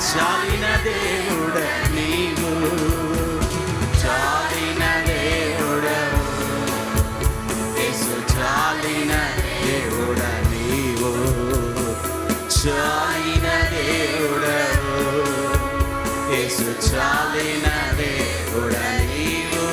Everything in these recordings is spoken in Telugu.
చాలిన దేవుడ నీవు, చాలిన దేవుడవు యేసు, చాలిన దేవుడ నీవు, చాలిన దేవుడవు యేసు, చాలిన దేవుడ నీవు.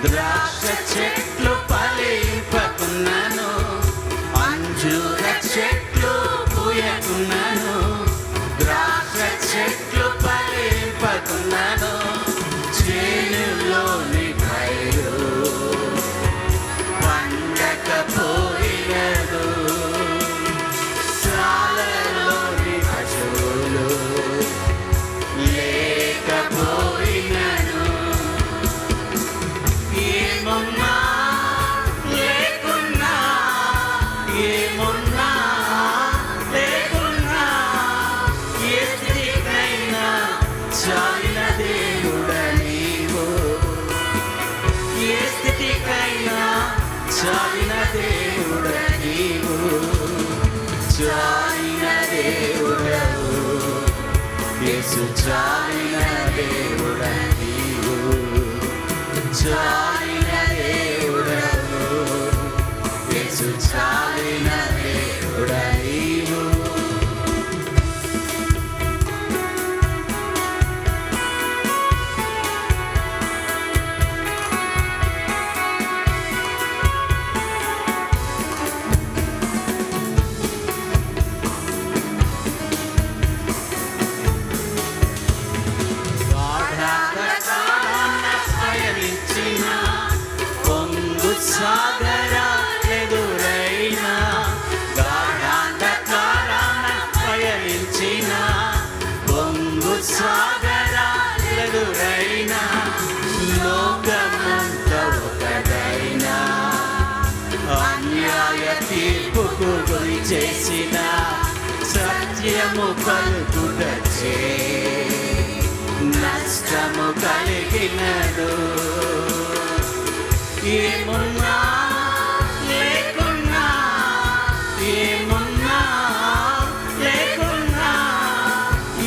ద్రాక్ష చెట్లు ఫలింపకున్నాను, అంజూర చెట్లు పూయకున్నాను, ద్రాక్ష చెట్లు ఫలింపకున్నాను, చేనులోని పైరు పండకపోయినదు, చాలలోని పశువులు లేకపోయినను, ఏమున్నా లేకున్నా ఏ స్థితికైనా చాలిన దేవుడ నీవు, ఏ స్థితికైనా చాలిన దేవుడ నీవు, చాలిన దేవుడవు యేసు, చాలిన దేవుడ నీవు, చాలిన దేవుడవు యేసు, చాలిన దేవుడ నీవు. సాగరాలెదురైనా, గాఢాంధకారాన పయనించిన పొంగు సాగరాలెదురైనా, లోకమంత ఒకటైనా, అన్యాయ తీర్పుకు గురి చేసిన సత్యము పలుకుటచే నష్టము కలిగినదు, ఏమున్నా లేకున్నా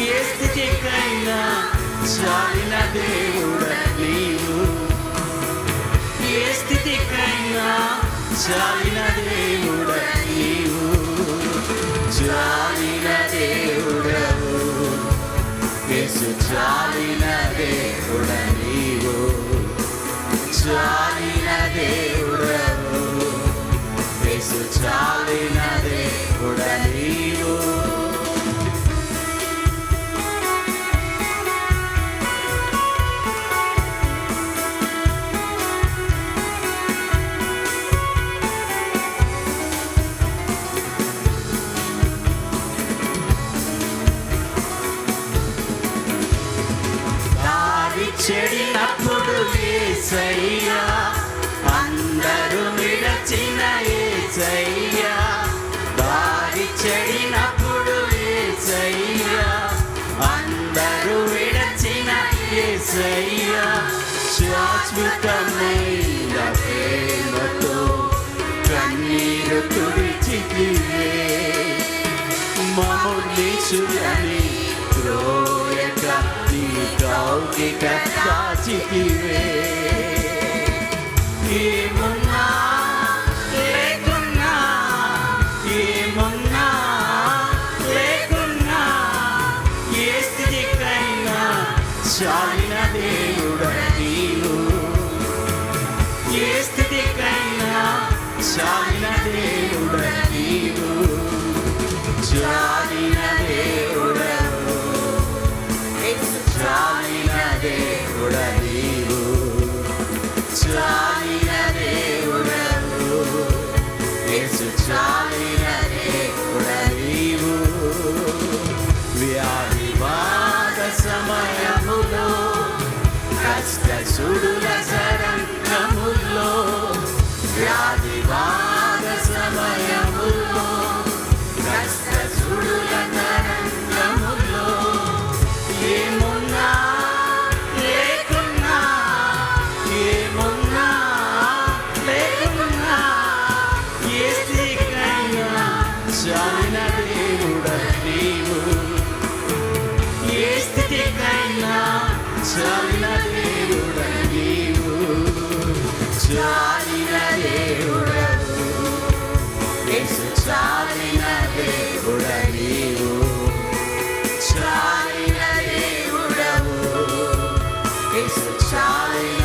ఏ స్థితికైనా చాలిన దేవుడ నీవు, ఏ స్థితికైనా చాలిన దేవుడ నీవు, చాలిన దేవుడవు యేసు, చాలిన దేవుడ నీవు, చాలిన దేవుడవు యేసు, చాలిన దేవుడ నీవు. దారి చెడినప్పుడు యేసయ్యా, అందరూ విడచిన యేసయ్యా, దారి చెడినప్పుడు యేసయ్యా, అందరూ విడచిన యేసయ్యా, శాశ్వతమైన ప్రేమతో కన్నీరు తుడిచితివే, మమ్ముని త్రోయక నీ కౌగిట కాచితివే, ఏమున్నా లేకున్నా ఏ స్థితికైనా చాలిన దేవుడ నీవు, ఏ స్థితికైనా చాలిన దేవుడ నీవు, చాలిన దేవుడవు చాలిన దేవుడ నీవు, చాలిన దేవుడవు యేసు, చాలిన దేవుడ నీవు. వ్యాధి బాధ సమయము సమయములో కష్ట సుడుల సరంగములో వ్యాధి బాధ సమయములో కష్ట సుడుల తరంగములో ఏమున్నా లేకున్నా ఏమున్నా లేకున్నా ఏ స్థితికైనా చాలిన దేవుడ నీవు ఏ స్థితికైనా చాలిన దేవుడ నీవు చాలిన దేవుడవు యేసు చాలిన దేవుడ నీవు చాలిన దేవుడవు యేసు చాలిన